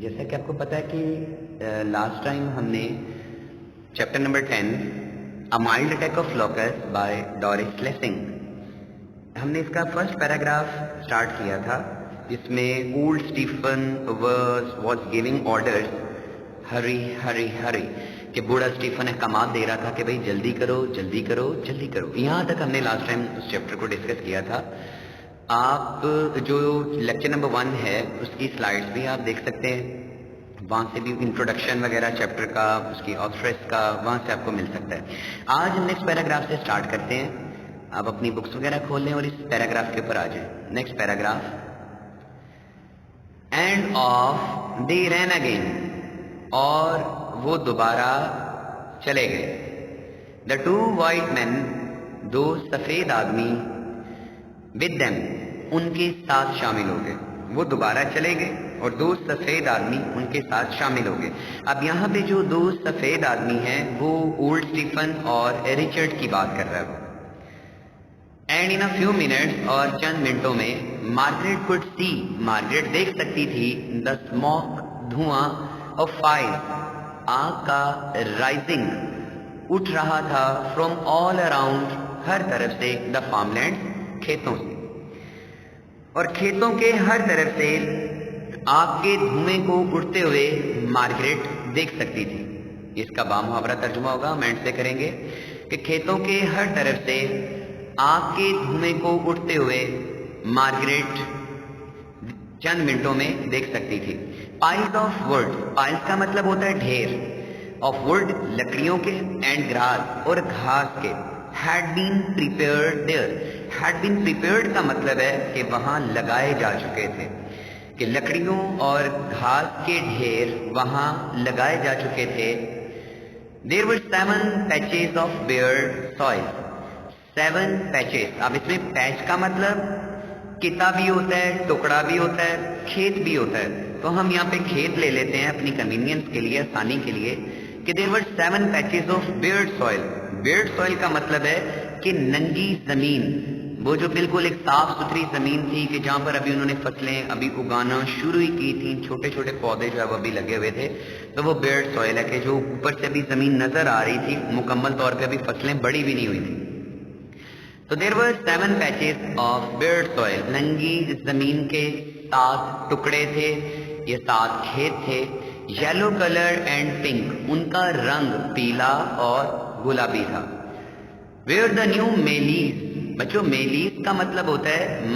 جیسا کہ آپ کو پتا ہے کہ لاسٹ ٹائم ہم نے chapter number 10 A Mild Attack of Locusts by Doris Lessing، ہم نے اس کا فرسٹ پیراگراف سٹارٹ کیا تھا جس میں old Stephen was giving orders hurry hurry hurry کہ بوڑھا اسٹیفن احکامات دے رہا تھا کہ بھئی جلدی کرو جلدی کرو جلدی کرو. یہاں تک ہم نے لاسٹ ٹائم اس چیپٹر کو ڈسکس کیا تھا. آپ جو لیکچر نمبر 1 ہے اس کی سلائڈز بھی آپ دیکھ سکتے ہیں، وہاں سے بھی انٹروڈکشن وغیرہ چیپٹر کا، اس کی آتھرس کا، وہاں سے آپ کو مل سکتا ہے. آج ہم نیکسٹ پیراگراف سے سٹارٹ کرتے ہیں. آپ اپنی بکس وغیرہ کھول لیں اور اس پیراگراف کے اوپر آ جائیں. Next paragraph. And off they ran again, اور وہ دوبارہ چلے گئے. دا ٹو وائٹ مین، دو سفید آدمی، ود دیم، ان کے ساتھ شامل ہو گئے. وہ دوبارہ چلے گئے اور دو سفید آدمی ان کے ساتھ شامل ہو گئے. اب یہاں پہ جو دو سفید آدمی ہیں وہ اولڈ اسٹیفن اور ریچرڈ کی بات کر رہا ہے. اینڈ ان فیو منٹس، اور چند منٹوں میں، مارگریٹ کوڈ سی، مارگریٹ دیکھ سکتی تھی، دا اسموک، دھواں، آف فائر، آگ کا، رائزنگ، اٹھ رہا تھا، فرام آل اراؤنڈ، ہر طرف سے، دا فارم لینڈ، کھیتوں سے، اور کھیتوں کے ہر طرف سے آگ کے دھوئیں کو اٹھتے ہوئے مارگریٹ دیکھ سکتی تھی. اس کا بامحاورہ ترجمہ ہوگا، ہم اینڈ سے کریں گے کہ کھیتوں کے ہر طرف سے آگ کے دھوئیں کو اٹھتے ہوئے مارگریٹ چند منٹوں میں دیکھ سکتی تھی. پائلز آف وڈ، پائلز کا مطلب ہوتا ہے ڈھیر، آف وڈ لکڑیوں کے، اینڈ گراس، اور گھاس کے، had been prepared there. had been prepared کا مطلب ہے کہ وہاں لگائے جا چکے تھے، کہ لکڑیوں اور گھاس کے ڈھیر وہاں لگائے جا چکے تھے. there were 7 patches of bare soil. 7 patches. اب اس میں پیچ کا مطلب کتا بھی ہوتا ہے، ٹکڑا بھی ہوتا ہے، کھیت بھی ہوتا ہے. تو ہم یہاں پہ کھیت لے لیتے ہیں اپنی کنوینئنس کے لیے، آسانی کے لیے، کہ there were 7 patches of bare soil. bare soil کا مطلب ہے کہ ننگی زمین، وہ جو بالکل ایک صاف ستھری زمین تھی کہ جہاں پر ابھی انہوں نے فصلیں ابھی اگانا شروع ہی کی تھیں، چھوٹے چھوٹے پودے جو ہے وہ ابھی لگے ہوئے تھے. تو وہ bare soil ہے کہ جو اوپر سے ابھی زمین نظر آ رہی تھی، مکمل طور پہ ابھی فصلیں بڑی بھی نہیں ہوئی تھی. تو there were 7 patches of bare soil. ننگی زمین کے 7 ٹکڑے تھے، یہ 7 کھیت تھے. یلو کلر اینڈ پنک، ان کا رنگ پیلا اور گلابی تھا. where the new maize، بچوں میلیز کا مطلب ہوتا ہے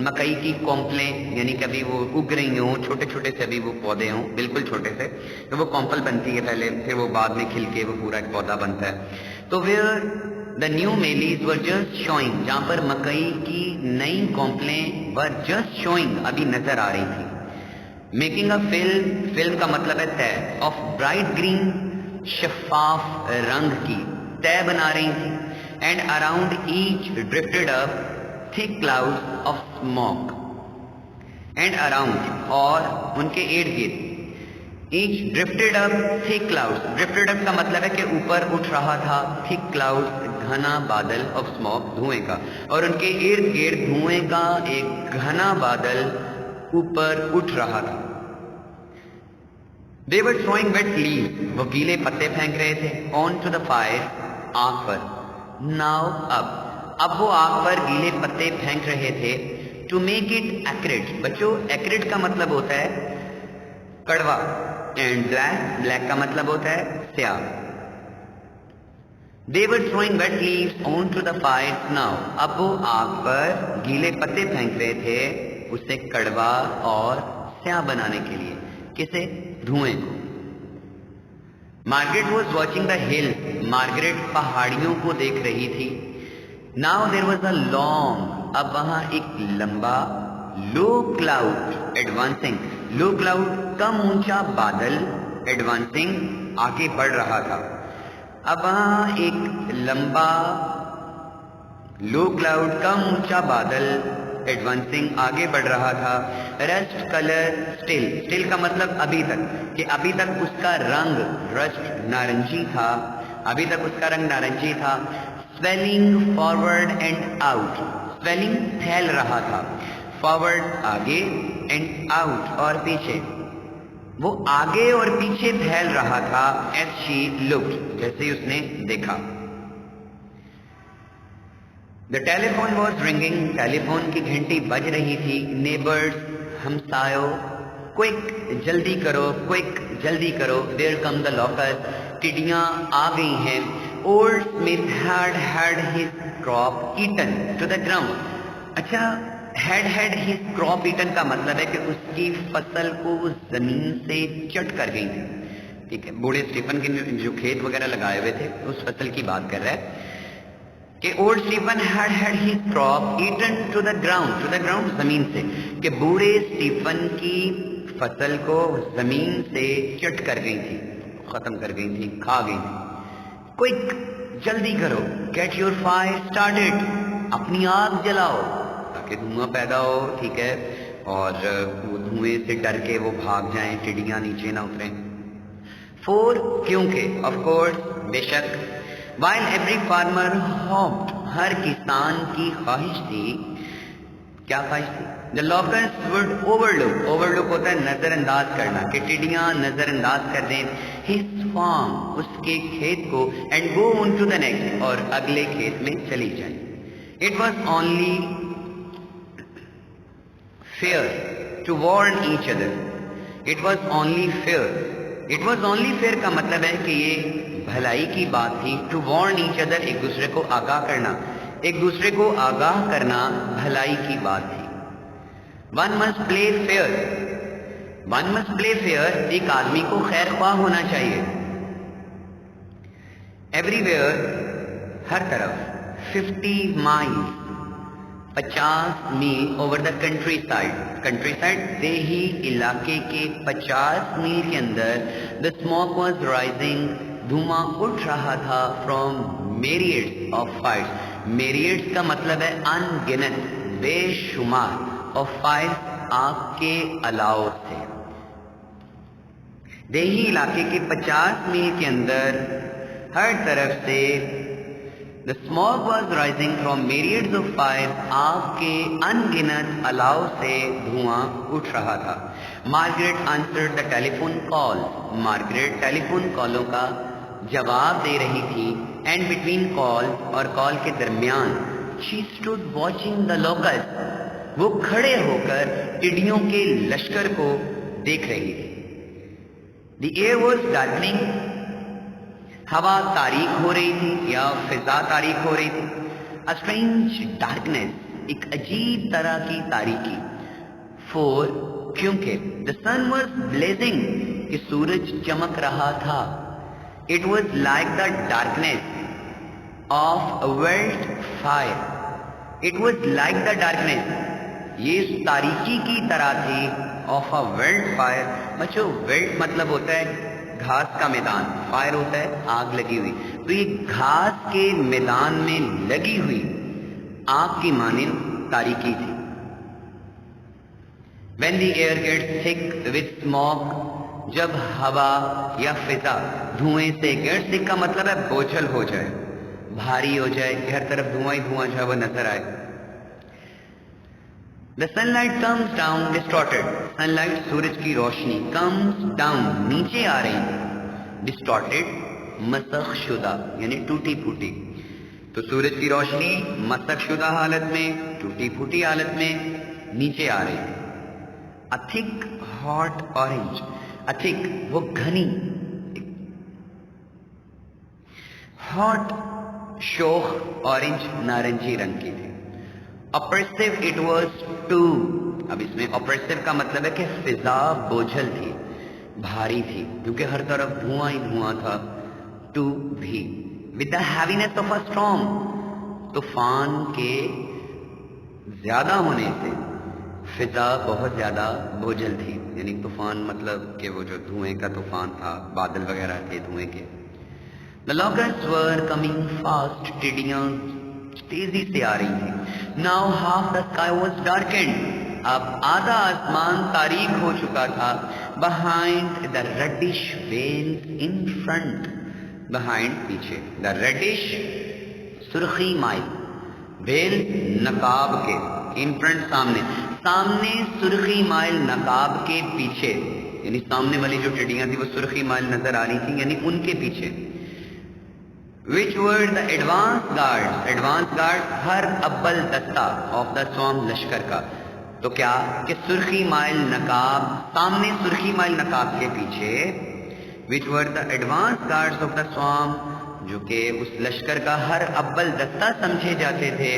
مکئی کی کونپلیں، یعنی کبھی وہ اگ رہی ہوں، چھوٹے چھوٹے سے ابھی وہ پودے ہوں، بالکل چھوٹے سے، تو وہ کونپل بنتی ہے پہلے، پھر وہ بعد میں کھل کے وہ پورا ایک پودا بنتا ہے. تو where the new maize were just showing، جہاں پر مکئی کی نئی کونپلیں were just showing، ابھی نظر آ رہی تھی. میکنگ اے فلم، فلم کا مطلب ہے طے، آف برائٹ گرین، شفاف رنگ کی طے بنا رہی تھی. اینڈ اراؤنڈ ایچ ڈرفٹڈ اپ تھک cloud of smoke. And around, اور ان کے ارد گرد، ایچ ڈرفٹڈ اپ تھک کلاؤڈ، ڈرفٹڈ اپ کا مطلب ہے کہ اوپر اٹھ رہا تھا، تھک کلاؤڈ گھنا بادل، آف اسموک دھوئیں کا، اور ان کے ارد گرد دھوئیں کا ایک گھنا بادل اوپر اٹھ رہا تھا. They were throwing wet leaves، وہ گیلے پتے پھینک رہے تھے، onto the fire، آگ پر. Now، اب وہ آگ پر گیلے پتے پھینک رہے تھے. To make it acrid، بچوں acrid کا مطلب ہوتا ہے کڑوا، and black، black کا مطلب ہوتا ہے سیاہ. They were throwing wet leaves onto the fire now، اب وہ آگ پر گیلے پتے پھینک رہے تھے اسے کڑوا اور سیاہ بنانے کے لیے. کسے؟ دھوئیں کو. مارگریٹ واز واچنگ دا ہل، مارگریٹ پہاڑیوں کو دیکھ رہی تھی. Now there was a long, اب وہاں ایک لمبا، لو کلاؤڈ ایڈوانسنگ، لو کلاؤڈ کم اونچا بادل، ایڈوانسنگ آگے بڑھ رہا تھا. اب وہاں ایک لمبا، لو کلاؤڈ کم اونچا بادل، ایڈوانسنگ آگے بڑھ رہا تھا. رسٹ کلر سٹل، سٹل کا مطلب ابھی تک، کہ ابھی تک اس کا رنگ رسٹ نارنجی تھا، ابھی تک اس کا رنگ نارنجی تھا. Swelling forward and out, swelling پھیل رہا تھا، فارورڈ آگے، اینڈ آؤٹ اور پیچھے. وہ آگے اور پیچھے پھیل رہا تھا. as she looked, جیسے اس نے دیکھا. the telephone was ringing, telephone کی گھنٹی بج رہی تھی. neighbors, ہمسایوں. quick, جلدی کرو, quick, جلدی کرو. there come the locusts, ٹڈیاں آ گئی ہیں. old Smith had his crop eaten to the ground. اچھا, had his crop eaten کا مطلب ہے کہ اس کی فصل کو زمین سے چٹ کر گئی تھی. ٹھیک ہے, بوڑھے اسٹیفن کے جو کھیت وغیرہ لگائے ہوئے تھے اس فصل کی بات کر رہا ہے کہ old Stephen had his crop eaten to the ground, زمین سے, کہ بوڑھے اسٹیفن کی فصل کو زمین سے چٹ کر گئی تھی, ختم کر گئی تھی, کھا گئی تھی. Quick, جلدی کرو. get your fire started, اپنی آگ جلاؤ تاکہ دھواں پیدا ہو. ٹھیک ہے, اور وہ دھوئیں سے ڈر کے وہ بھاگ جائیں, ٹڈیاں نیچے نہ اتریں. for, کیونکہ, of course, بے شک. while every farmer hoped, ہر کسان کی خواہش تھی. کیا خواہش تھی؟ the locusts would overlook ہوتا ہے نظر انداز کرنا, کہ ٹڈیاں نظر انداز کر دیں his farm, اس کے کھیت کو, and go on to the next, اور اگلے کھیت میں چلی جائیں. it was only fair to warn each other. it was only fair کا مطلب ہے کہ یہ بھلائی کی بات تھی. to warn each other, ایک دوسرے کو آگاہ کرنا, ایک دوسرے کو آگاہ کرنا بھلائی کی بات تھی. one must play fair, ایک آدمی کو خیر خواہ ہونا چاہیے. everywhere, ہر طرف. 50 miles, 50 mile over the countryside, دیہی علاقے کے 50 میل کے اندر. the smoke was rising, دھواں اٹھ رہا تھا. from myriads of fires, myriads کا مطلب ہے انگنت, بے شمار, of fires, آگ کے الاؤ سے. دیہی علاقے کے 50 میل کے اندر ہر طرف سے the smoke was rising from myriads of fires, آگ کے انگنت الاؤ سے دھواں اٹھ رہا تھا. Margaret answered the telephone call, Margaret telephone کالوں کا جواب دے رہی تھی. and between calls, اور کال کے درمیان, she stood watching the locusts, وہ کھڑے ہو کر ٹڈیوں کے لشکر کو دیکھ رہی تھی. the air was darkening, ہوا تاریک ہو رہی تھی یا فضا تاریک ہو رہی تھی. a strange darkness, ایک عجیب طرح کی تاریکی. for, کیونکہ the sun was blazing, کہ سورج چمک رہا تھا. it was like the darkness of a wildfire, it was like the darkness, یہ تاریکی کی طرح تھی. of a wildfire, بچو wild مطلب ہوتا ہے گھاس کا میدان, فائر ہوتا ہے آگ لگی ہوئی, تو یہ گھاس کے میدان میں لگی ہوئی آگ کی مانند تاریکی تھی. when the air gets thick with smoke, جب ہوا یا فضا دھوئیں سے, گیٹ thick کا مطلب ہے بوجھل ہو جائے, بھاری ہو جائے, کہ ہر طرف دھواں ہی دھواں جو ہے وہ نظر آئے. the sunlight comes down distorted, sunlight سورج کی روشنی, comes down نیچے آ رہی, distorted مسخ شدہ یعنی ٹوٹی پھوٹی. تو سورج کی روشنی مسخ شدہ حالت میں, ٹوٹی پھوٹی حالت میں نیچے آ رہی. a thick hot orange, a thick وہ گھنی, hot شوخ, orange نارنجی رنگ کی تھی. oppressive it was too, اب اس میں oppressive کا مطلب ہے کہ فضا بوجھل تھی, بھاری تھی, کیونکہ ہر طرف دھواں ہی دھواں تھا. to بھی with the heaviness of a storm, طوفان کے زیادہ ہونے سے فضا بہت زیادہ بوجھل تھی, یعنی طوفان مطلب کہ وہ جو دھوئیں کا طوفان تھا, بادل وغیرہ تھے دھوئیں کے. the locusts were coming fast, ٹڈیاں تیزی سے آ رہی تھی. now half the sky was darkened, اب آدھا آسمان تاریک ہو چکا تھا. behind the reddish veils in front, behind پیچھے, the reddish سرخی مائل, veil نقاب کے, in front سامنے, سامنے سرخی مائل نقاب کے پیچھے. یعنی سامنے والی جو ٹڈیاں تھیں وہ سرخی مائل نظر آ رہی تھیں، یعنی ان کے پیچھے. which were the advance guards ہر اول دستہ of the swarm لشکر کا. تو کیا کہ سرخی مائل نقاب، سامنے سرخی مائل نقاب کے پیچھے which were the advance guards of the swarm جو کہ اس لشکر کا ہر اول دستہ سمجھے جاتے تھے.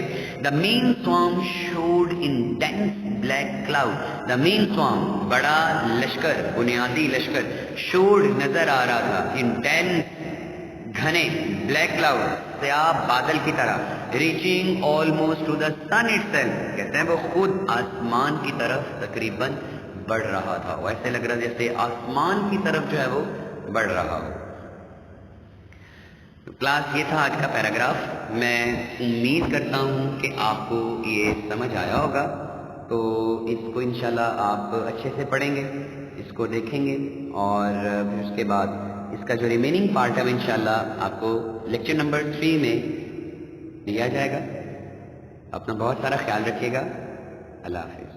the main swarm showed in dense black cloud. the main swarm بڑا لشکر، بنیادی لشکر، showed نظر آ رہا تھا in dense گھنے بلیک کلاؤڈ، سیاہ بادل کی طرح. Reaching almost to the sun itself, کہتے ہیں وہ خود آسمان کی طرف تقریباً بڑھ رہا تھا. وہ ایسے لگ رہا جیسے آسمان کی طرف جو ہے وہ بڑھ رہا ہو. کلاس یہ تھا آج کا پیراگراف. میں امید کرتا ہوں کہ آپ کو یہ سمجھ آیا ہوگا. تو اس کو انشاءاللہ آپ اچھے سے پڑھیں گے، اس کو دیکھیں گے، اور پھر اس کے بعد اس کا جو ریمیننگ پارٹ ہے انشاءاللہ آپ کو لیکچر نمبر 3 میں دیا جائے گا. اپنا بہت سارا خیال رکھیے گا. اللہ حافظ.